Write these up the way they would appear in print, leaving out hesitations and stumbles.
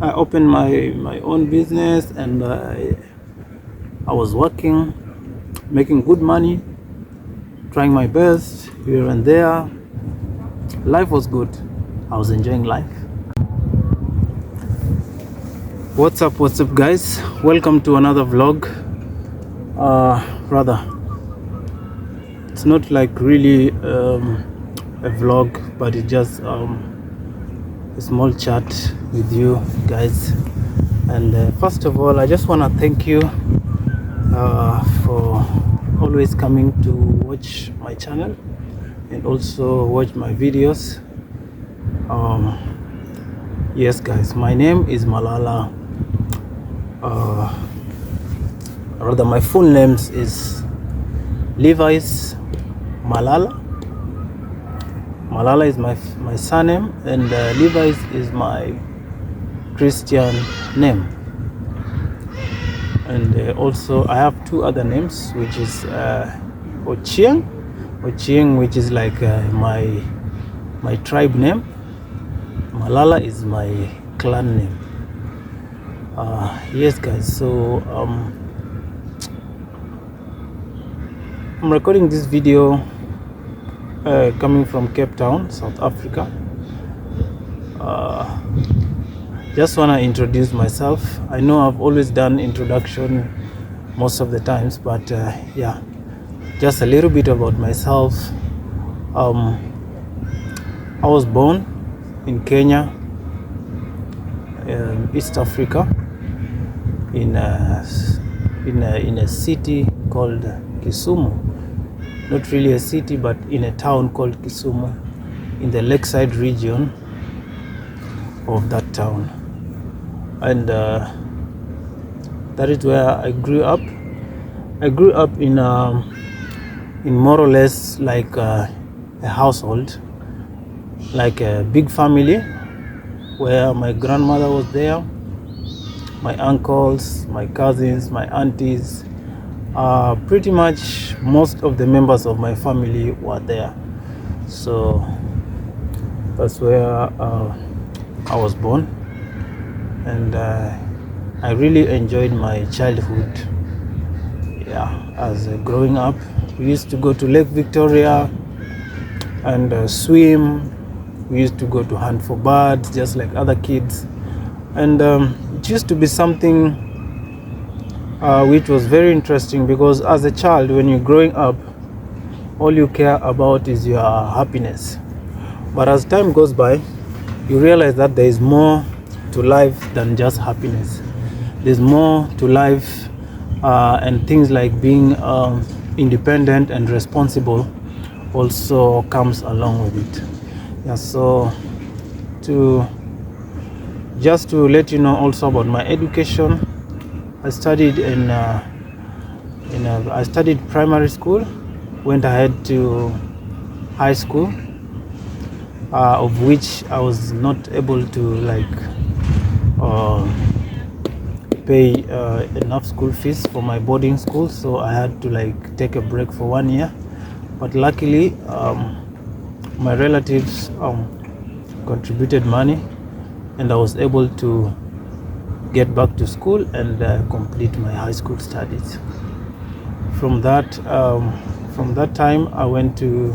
I opened my own business, and I was working, making good money, trying my best here and there. Life was good. I was enjoying life. What's up guys? Welcome to another vlog. Rather, it's not like really a vlog, but it's just a small chat with you guys. And first of all, I just want to thank you for always coming to watch my channel and also watch my videos. Yes guys, my name is Malala. Rather, my full name is Levi's Malala. Malala is my surname, and Levi's is my Christian name. And also I have two other names, which is Ochieng, which is like my tribe name. Malala is my clan name. Yes guys, so I'm recording this video coming from Cape Town, South Africa. Just want to introduce myself. I know I've always done introduction most of the times, but yeah, just a little bit about myself. I was born in Kenya, East Africa, in a city called Kisumu. Not really a city, but in a town called Kisumu, in the lakeside region of that town. And that is where I grew up. I grew up in more or less like a household, like a big family, where my grandmother was there, my uncles, my cousins, my aunties. Pretty much most of the members of my family were there. So that's where I was born, and I really enjoyed my childhood. Yeah, as growing up, we used to go to Lake Victoria and swim. We used to go to hunt for birds just like other kids, and it used to be something which was very interesting, because as a child, when you're growing up, all you care about is your happiness. But as time goes by, you realize that there is more to life than just happiness. There's more to life, and things like being independent and responsible also comes along with it. Yeah, so just to let you know also about my education, I studied I studied primary school, went ahead to high school, of which I was not able to pay enough school fees for my boarding school, so I had to take a break for 1 year. But luckily, my relatives contributed money, and I was able to get back to school and complete my high school studies. From that time, I went to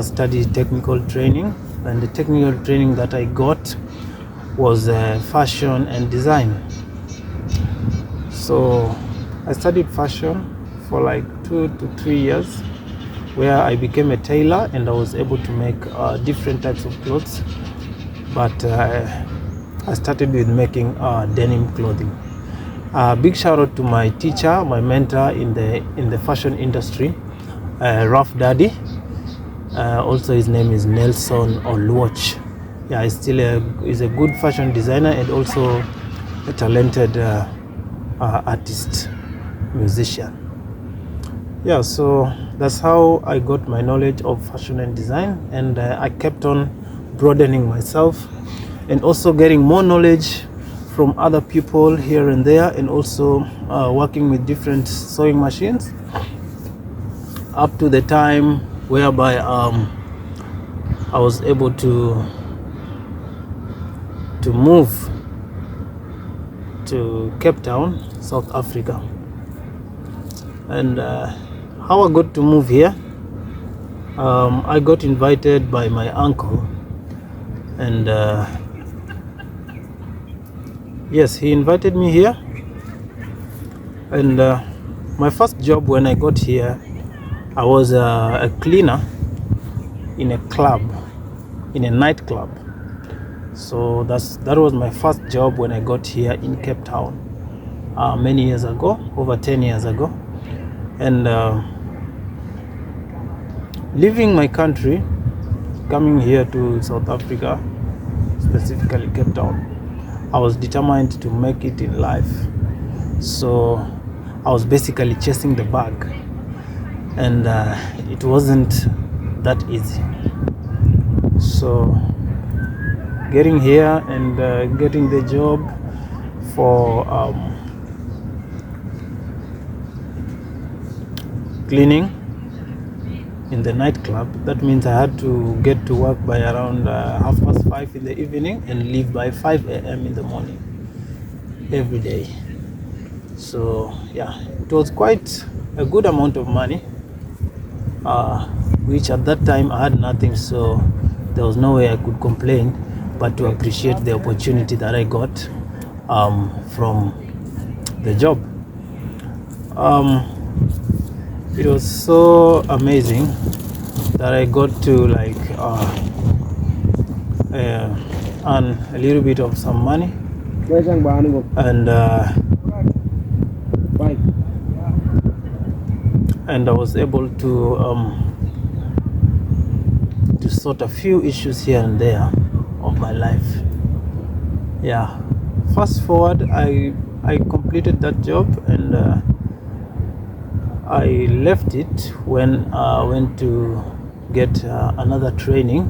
study technical training, and the technical training that I got was fashion and design. So I studied fashion for like 2 to 3 years, where I became a tailor, and I was able to make different types of clothes. But I started with making denim clothing. Big shout out to my teacher, my mentor in the fashion industry, Rough Daddy. Also, his name is Nelson Oluoch. Yeah, he's a good fashion designer, and also a talented artist, musician. Yeah, so that's how I got my knowledge of fashion and design, and I kept on broadening myself and also getting more knowledge from other people here and there, and also working with different sewing machines, up to the time whereby I was able to to move to Cape Town, South Africa. And how I got to move here, I got invited by my uncle, and yes, he invited me here. And my first job when I got here, I was a cleaner in a club, in a nightclub. So that was my first job when I got here in Cape Town many years ago, over 10 years ago. And leaving my country, coming here to South Africa, specifically Cape Town, I was determined to make it in life. So I was basically chasing the bag, and it wasn't that easy. So getting here and getting the job for cleaning in the nightclub, that means I had to get to work by around 5:30 in the evening and leave by 5 a.m. in the morning every day. So yeah, it was quite a good amount of money, which at that time I had nothing, so there was no way I could complain but to appreciate the opportunity that I got from the job. It was so amazing that I got to earn a little bit of some money, and I was able to sort a few issues here and there of my life. Yeah, fast forward, I completed that job, and I left it when I went to get another training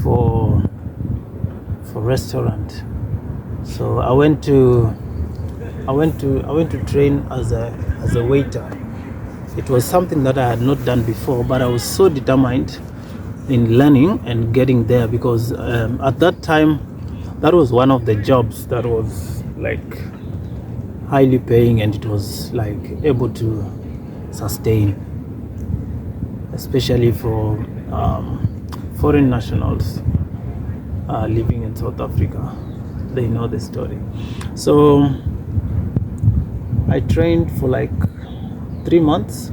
for restaurant. So I went to train as a waiter. It was something that I had not done before, but I was so determined in learning and getting there, because at that time that was one of the jobs that was like highly paying, and it was like able to sustain, especially for foreign nationals living in South Africa. They know the story. So I trained for like 3 months,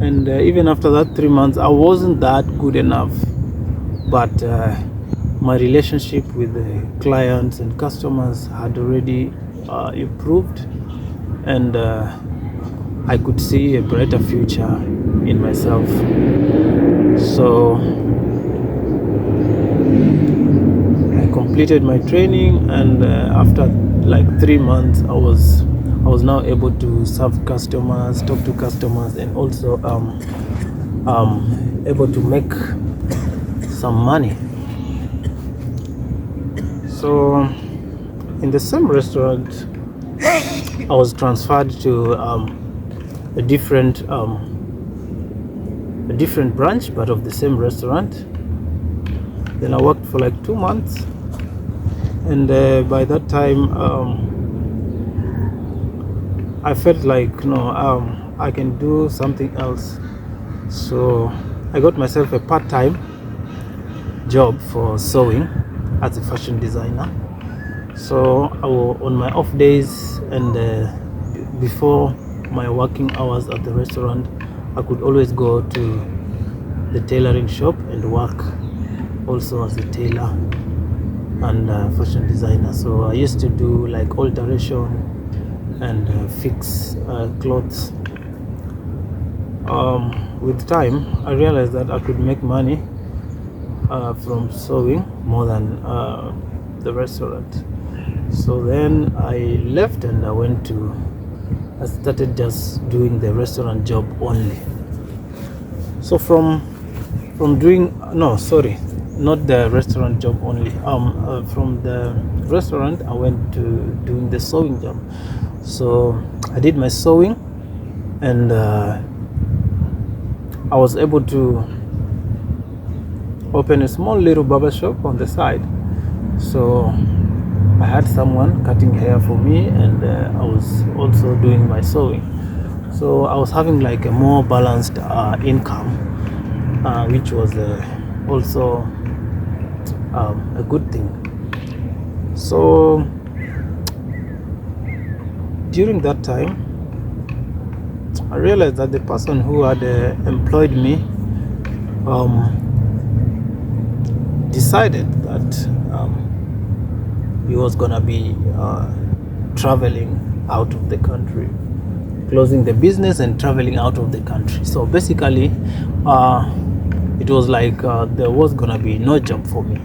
and even after that 3 months I wasn't that good enough, but my relationship with the clients and customers had already improved, and I could see a brighter future in myself. So I completed my training, and after like 3 months I was now able to serve customers, talk to customers, and also able to make some money. So in the same restaurant, I was transferred to a different branch, but of the same restaurant. Then I worked for like 2 months, and by that time I felt like I can do something else. So I got myself a part-time job for sewing as a fashion designer. So on my off days and before my working hours at the restaurant, I could always go to the tailoring shop and work also as a tailor and fashion designer. So I used to do like alteration and fix clothes. With time I realized that I could make money from sewing more than the restaurant. So then I left, and I started just doing the restaurant job only. So from doing, no, sorry, not the restaurant job only. From the restaurant I went to doing the sewing job. So I did my sewing, and I was able to open a small little barber shop on the side. So I had someone cutting hair for me, and I was also doing my sewing. So I was having like a more balanced income, which was also a good thing. So during that time, I realized that the person who had employed me decided that he was gonna be traveling out of the country, closing the business and traveling out of the country. So basically, it was like there was gonna be no job for me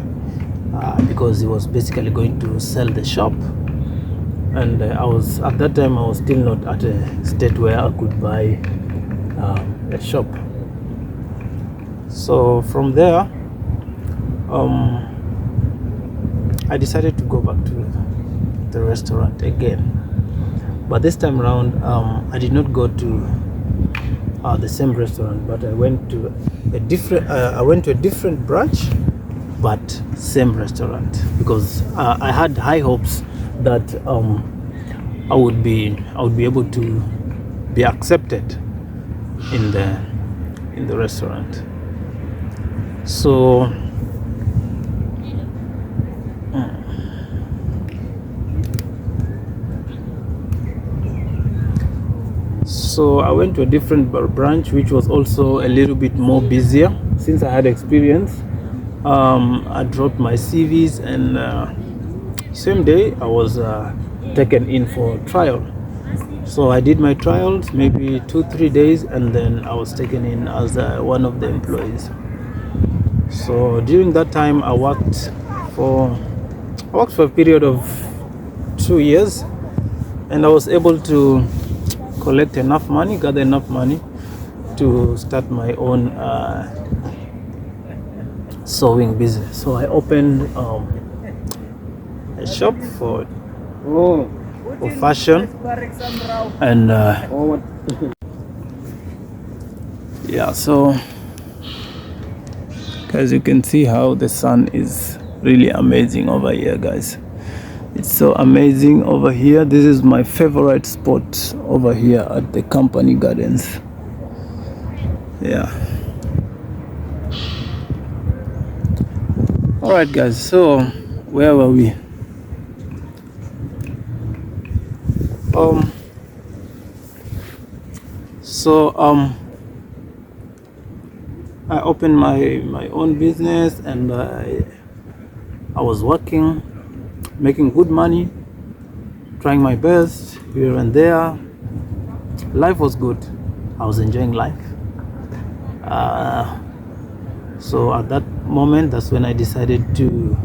because he was basically going to sell the shop, and I was at that time I was still not at a state where I could buy a shop. So from there, I decided to go back to the restaurant again, but this time around I did not go to the same restaurant, but I went to a different branch, but same restaurant, because I had high hopes that I would be able to be accepted in the restaurant. So I went to a different branch, which was also a little bit more busier. Since I had experience, I dropped my CVs, and same day I was taken in for trial. So I did my trials maybe 2-3 days, and then I was taken in as one of the employees. So during that time I worked for a period of 2 years, and I was able to gather enough money to start my own sewing business. So I opened a shop for fashion, and yeah, so as you can see how the sun is really amazing over here, guys. It's so amazing over here. This is my favorite spot over here at the company gardens. Yeah. All right, guys, so where were we? I opened my own business, and I was working, making good money, trying my best here and there. Life was good. I was enjoying life. So at that moment, that's when I decided to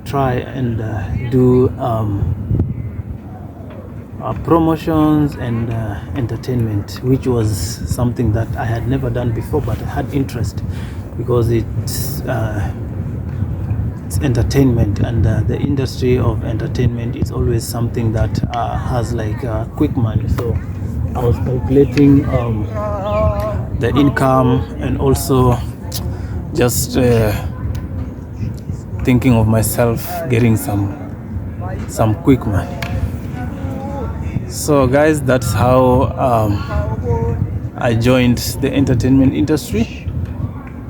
try and do promotions and entertainment, which was something that I had never done before, but I had interest because it's entertainment, and the industry of entertainment is always something that has like quick money. So I was calculating the income, and also just thinking of myself getting some quick money. So guys, that's how I joined the entertainment industry.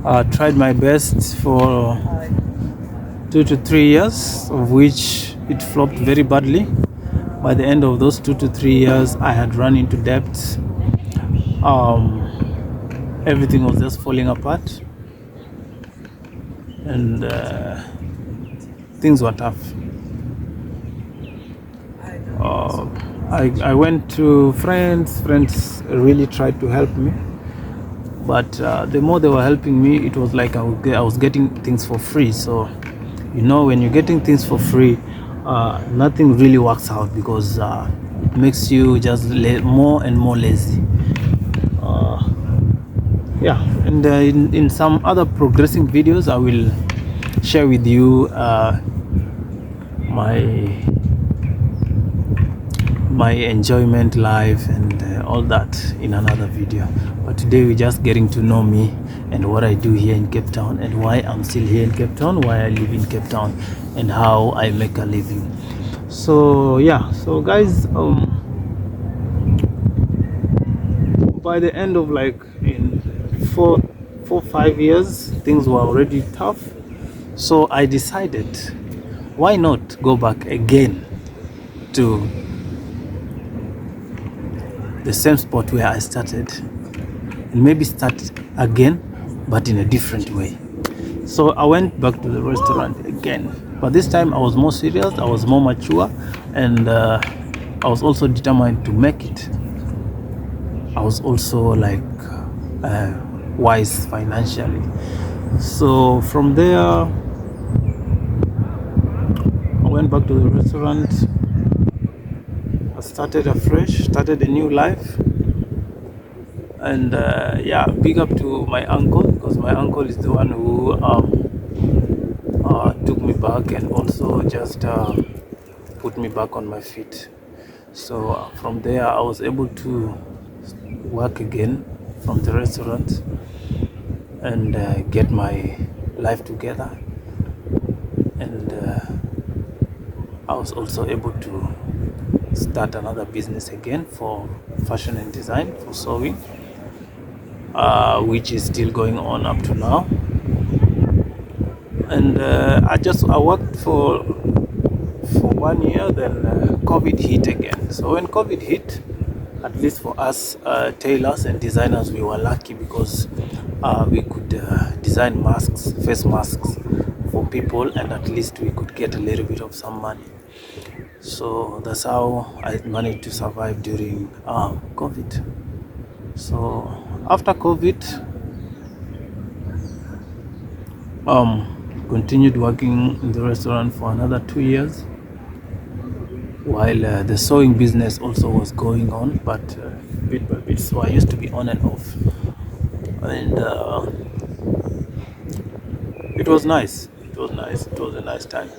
I tried my best for 2 to 3 years, of which it flopped very badly. By the end of those 2 to 3 years, I had run into debt. Everything was just falling apart, and things were tough. I went to friends really tried to help me, but the more they were helping me, it was like I was getting things for free. So when you're getting things for free, nothing really works out, because it makes you just more and more lazy. Yeah, and in some other progressing videos, I will share with you my enjoyment life and all that in another video. But but today we're just getting to know me and what I do here in Cape Town, and why I'm still here in Cape Town, why I live in Cape Town, and how I make a living. So yeah, so guys, by the end of like in 5 years, things were already tough. So I decided, why not go back again to the same spot where I started, and maybe start again, but in a different way. So I went back to the restaurant again, but this time I was more serious, I was more mature, and I was also determined to make it. I was also like wise financially. So from there, I went back to the restaurant. I started afresh, started a new life. And yeah, big up to my uncle, because my uncle is the one who took me back and also just put me back on my feet. So from there I was able to work again from the restaurant and get my life together, and I was also able to start another business again for fashion and design, for sewing, which is still going on up to now. And I worked for 1 year, then COVID hit again. So when COVID hit, at least for us tailors and designers, we were lucky because we could design masks, face masks for people, and at least we could get a little bit of some money. So that's how I managed to survive during COVID. So after COVID, continued working in the restaurant for another 2 years, while the sewing business also was going on, but bit by bit. So I used to be on and off, and it was nice. It was nice. It was a nice time.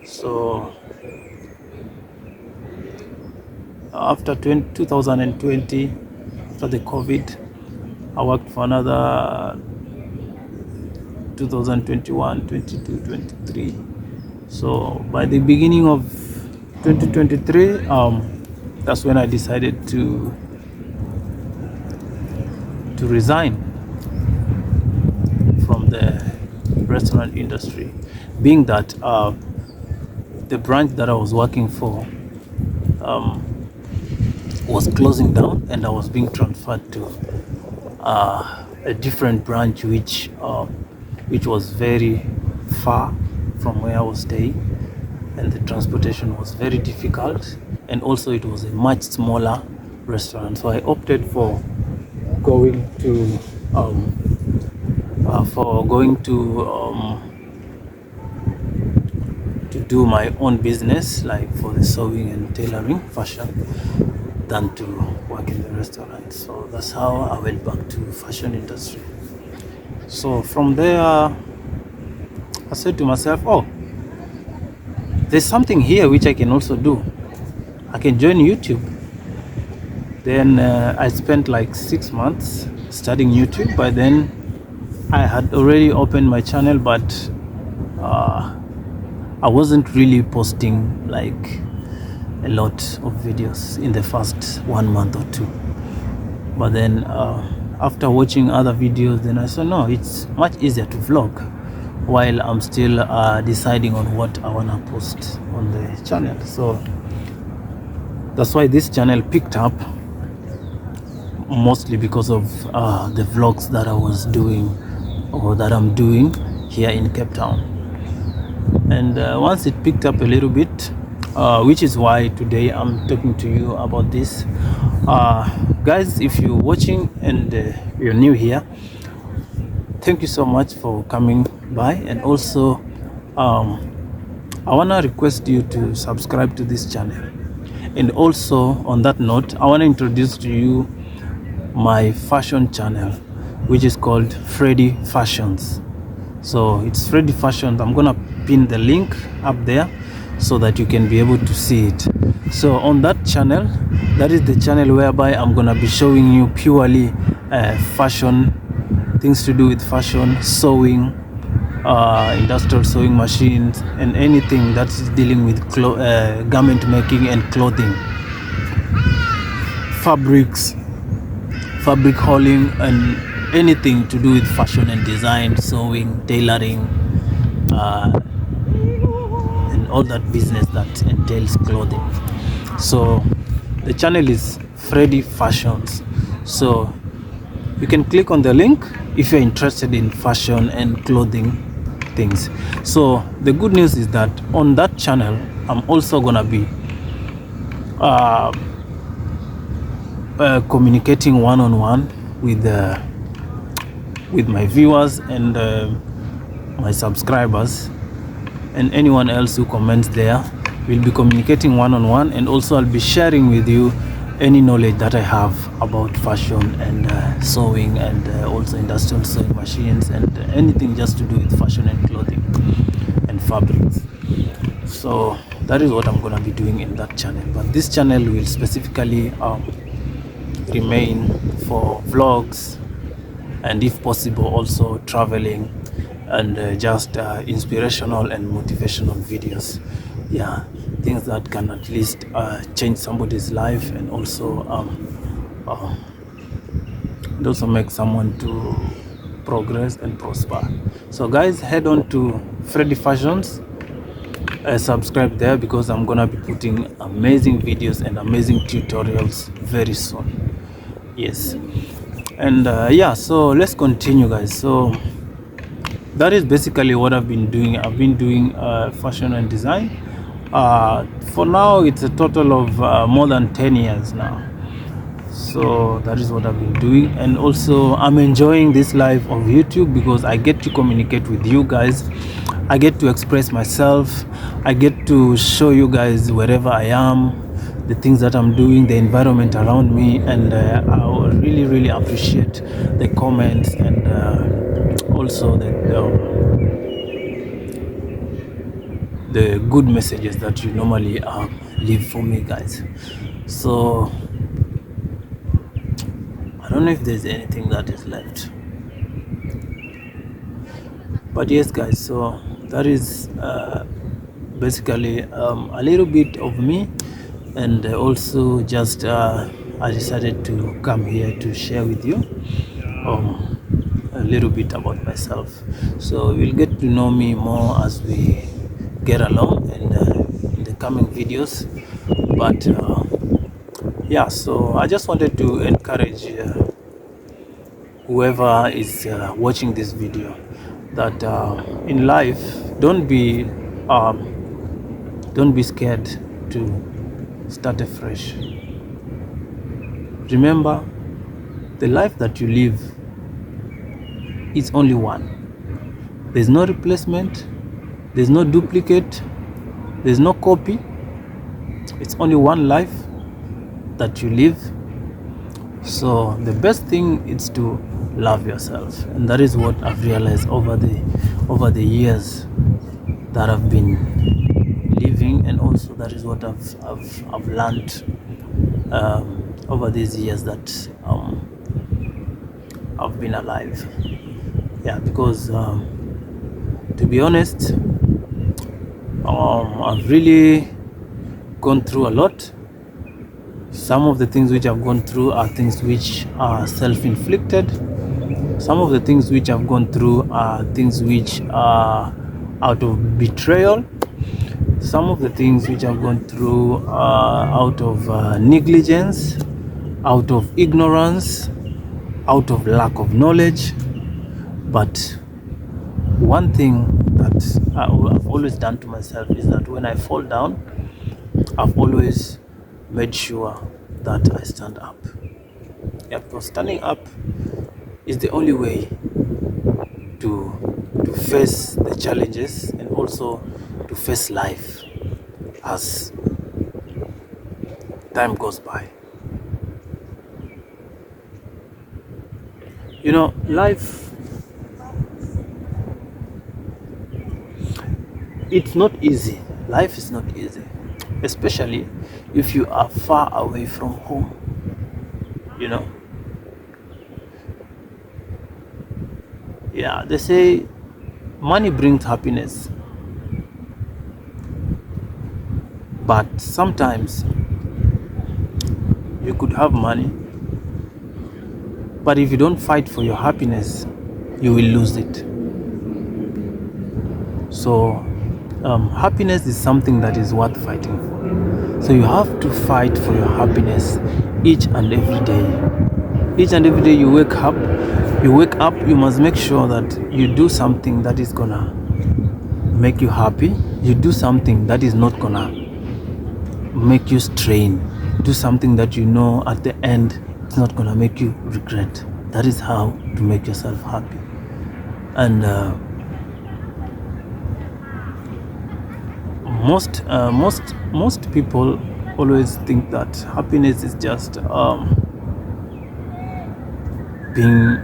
So after 2020, after the COVID, I worked for another 2021, 22, 23. So by the beginning of 2023, that's when I decided to resign from the restaurant industry, being that the branch that I was working for was closing down, and I was being transferred to a different branch which was very far from where I was staying, and the transportation was very difficult, and also it was a much smaller restaurant. So I opted for going to do my own business, like for the sewing and tailoring, fashion, than to work in the restaurant. So that's how I went back to fashion industry. So from there, I said to myself, oh, there's something here which I can also do. I can join YouTube. Then I spent like 6 months studying YouTube. By then I had already opened my channel, but I wasn't really posting like a lot of videos in the first 1 month or 2. But then after watching other videos, then I said, no, it's much easier to vlog while I'm still deciding on what I want to post on the channel. So that's why this channel picked up, mostly because of the vlogs that I was doing, or that I'm doing here in Cape Town. And once it picked up a little bit, which is why today I'm talking to you about this. Guys, if you're watching and you're new here, thank you so much for coming by. And also I want to request you to subscribe to this channel. And also on that note, I want to introduce to you my fashion channel, which is called Freddy Fashions. So it's Freddy Fashions. I'm gonna pin the link up there so that you can be able to see it. So on that channel, that is the channel whereby I'm gonna be showing you purely fashion, things to do with fashion, sewing, industrial sewing machines, and anything that's dealing with garment making and clothing, fabrics, fabric hauling, and anything to do with fashion and design, sewing, tailoring, and all that business that entails clothing. So the channel is Freddy Fashions. So you can click on the link if you're interested in fashion and clothing things. So the good news is that on that channel I'm also gonna be communicating one-on-one with my viewers and my subscribers and anyone else who comments there. We'll be communicating one-on-one, and also I'll be sharing with you any knowledge that I have about fashion and sewing, and also industrial sewing machines, and anything just to do with fashion and clothing and fabrics. So that is what I'm gonna be doing in that channel. But this channel will specifically remain for vlogs, and if possible also traveling, and just inspirational and motivational videos. Yeah, things that can at least change somebody's life, and also make someone to progress and prosper. So guys, head on to Freddy Fashions, subscribe there, because I'm gonna be putting amazing videos and amazing tutorials very soon. Yes. And yeah, so let's continue, guys. So that is basically what I've been doing. I've been doing fashion and design. For now, it's a total of more than 10 years now. So that is what I've been doing. And also I'm enjoying this life of YouTube, because I get to communicate with you guys. I get to express myself. I get to show you guys wherever I am, the things that I'm doing, the environment around me, and I really appreciate the comments, and also the good messages that you normally leave for me, guys. So I don't know if there's anything that is left, but yes, guys, so that is basically a little bit of me, and also just I decided to come here to share with you a little bit about myself. So you'll get to know me more as we get along in the coming videos. But yeah, so I just wanted to encourage whoever is watching this video that in life, don't be scared to start afresh. Remember, the life that you live is only one. There's no replacement, there's no duplicate, there's no copy. It's only one life that you live. So the best thing is to love yourself, and that is what I've realized over the years that I've been living, and also that is what I've learned over these years that I've been alive. Yeah, because to be honest, I've really gone through a lot. Some of the things which I've gone through are things which are self-inflicted. Some of the things which I've gone through are things which are out of betrayal. Some of the things which I've gone through are out of negligence, out of ignorance, out of lack of knowledge. But one thing that I've always done to myself is that when I fall down, I've always made sure that I stand up. Yeah, because standing up is the only way to face the challenges, and also to face life as time goes by. You know, life, it's not easy. Life is not easy, especially if you are far away from home. You know, Yeah, they say money brings happiness, but sometimes you could have money, but if you don't fight for your happiness, you will lose it. So happiness is something that is worth fighting for. So you have to fight for your happiness each and every day. Each and every day you wake up, you must make sure that you do something that is gonna make you happy. You do something that is not gonna make you strain. Do something that you know at the end it's not gonna make you regret. That is how to make yourself happy. And most people always think that happiness is just being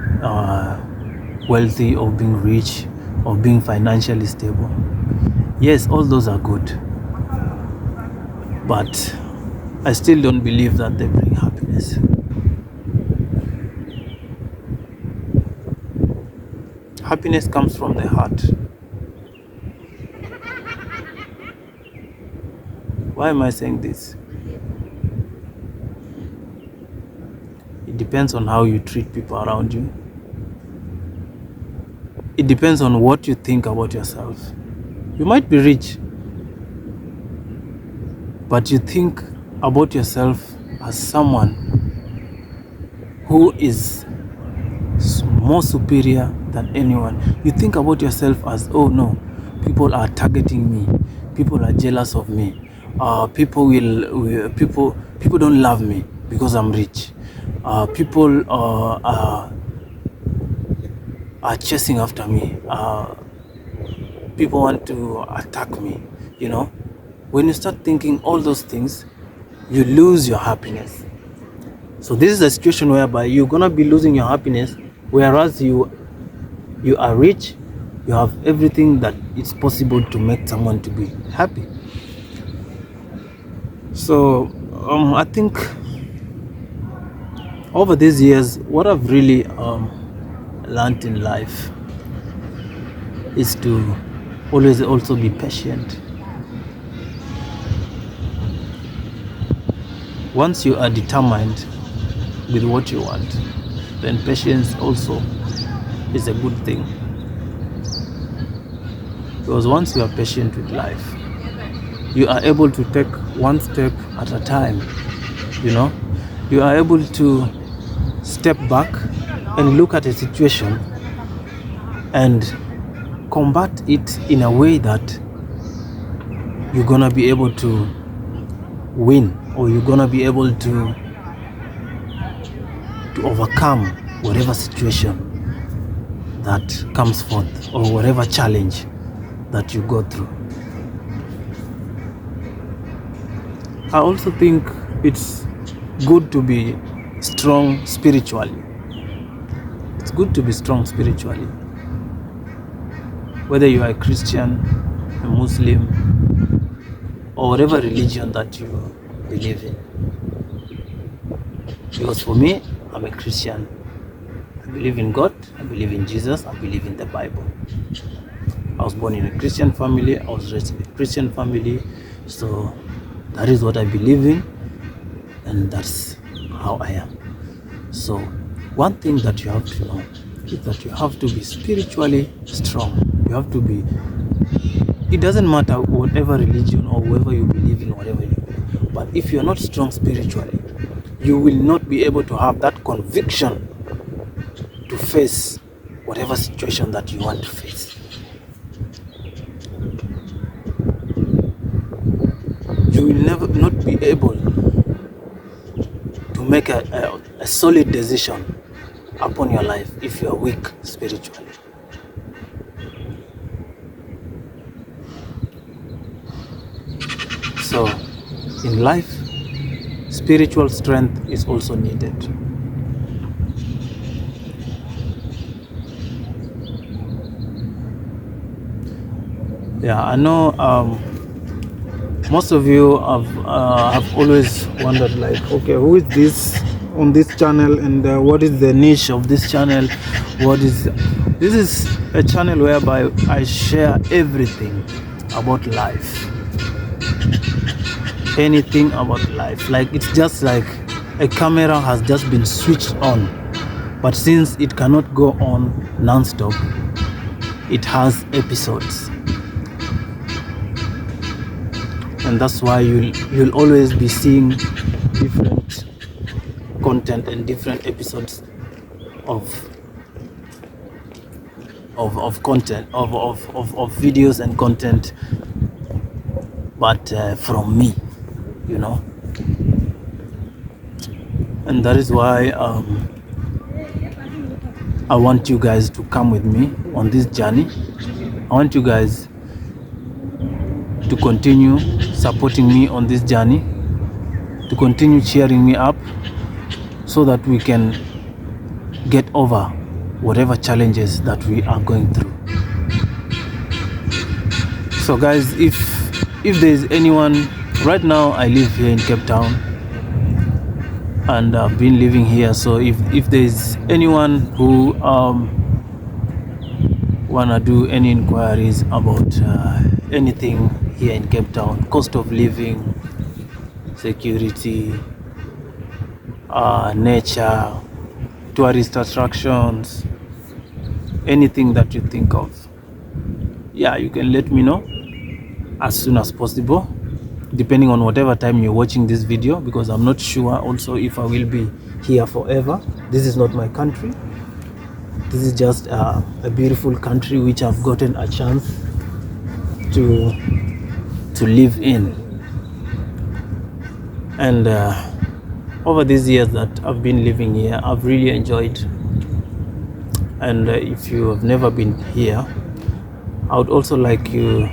wealthy or being rich or being financially stable. Yes, all those are good, but I still don't believe that they bring happiness. Happiness comes from the heart. Why am I saying this? It depends on how you treat people around you. It depends on what you think about yourself. You might be rich, but you think about yourself as someone who is more superior than anyone. You think about yourself as, oh no, people are targeting me, people are jealous of me, people don't love me because I'm rich, people are chasing after me, people want to attack me. When you start thinking all those things, you lose your happiness. So this is a situation whereby you're gonna be losing your happiness, whereas you are rich, you have everything that it's possible to make someone to be happy. So I think over these years, what I've really learned in life is to always also be patient. Once you are determined with what you want, then patience also is a good thing. Because once you are patient with life, you are able to take one step at a time. You are able to step back and look at a situation and combat it in a way that you're gonna be able to win, or you're gonna be able to overcome whatever situation that comes forth, or whatever challenge that you go through. I also think it's good to be strong spiritually. It's good to be strong spiritually. Whether you are a Christian, a Muslim, or whatever religion that you believe in. Because for me, I'm a Christian. I believe in God, I believe in Jesus, I believe in the Bible. I was born in a Christian family, I was raised in a Christian family, so that is what I believe in, and that's how I am. So one thing that you have to know is that you have to be spiritually strong. You have to be, it doesn't matter whatever religion or whoever you believe in, whatever you believe, but if you're not strong spiritually, you will not be able to have that conviction to face whatever situation that you want to face. You will not be able to make a solid decision upon your life if you are weak spiritually. So in life, spiritual strength is also needed. Yeah, I know most of you have always wondered, like, okay, who is this on this channel, and what is the niche of this channel. This is a channel whereby I share everything about life, anything about life. Like, it's just like a camera has just been switched on, but since it cannot go on non-stop, it has episodes, and that's why you'll always be seeing different content and different episodes of content of videos and content, but from me, you know. And that is why I want you guys to come with me on this journey. I want you guys to continue supporting me on this journey, to continue cheering me up, so that we can get over whatever challenges that we are going through. So guys, if there's anyone, right now I live here in Cape Town, and I've been living here, so if there's anyone who wanna do any inquiries about anything here in Cape Town, cost of living, security, nature, tourist attractions, anything that you think of, yeah, you can let me know as soon as possible, depending on whatever time you're watching this video, because I'm not sure also if I will be here forever. This is not my country. This is just a beautiful country which I've gotten a chance to live in. And over these years that I've been living here, I've really enjoyed. And if you have never been here, I would also like you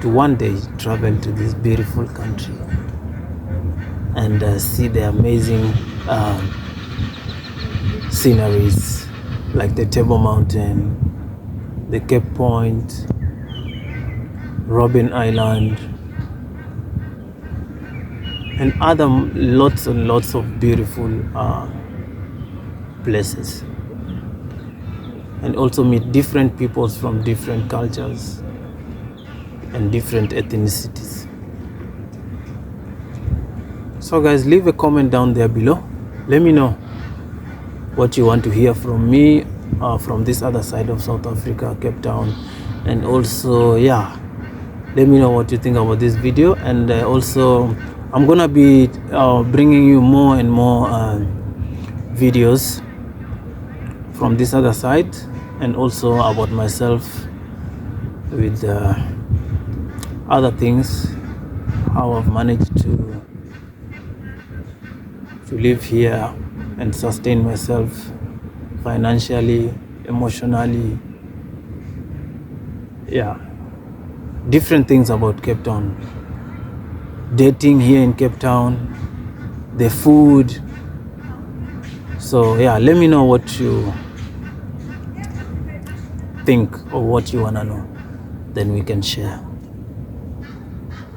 to one day travel to this beautiful country and see the amazing sceneries, like the Table Mountain, the Cape Point, Robben Island, and other lots and lots of beautiful places, and also meet different peoples from different cultures and different ethnicities. So guys, leave a comment down there below. Let me know what you want to hear from me from this other side of South Africa, Cape Town. And also, yeah, let me know what you think about this video. And also, I'm gonna be bringing you more and more videos from this other side, and also about myself with other things, how I've managed to live here and sustain myself financially, emotionally, yeah, different things about Cape Town, dating here in Cape Town, the food. So yeah, let me know what you think or what you wanna know, then we can share.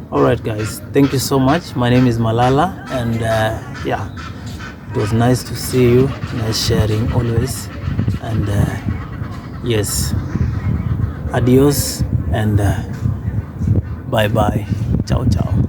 Alright guys, thank you so much. My name is Malala, and yeah, it was nice to see you, nice sharing always. And yes, adios and bye bye, ciao ciao.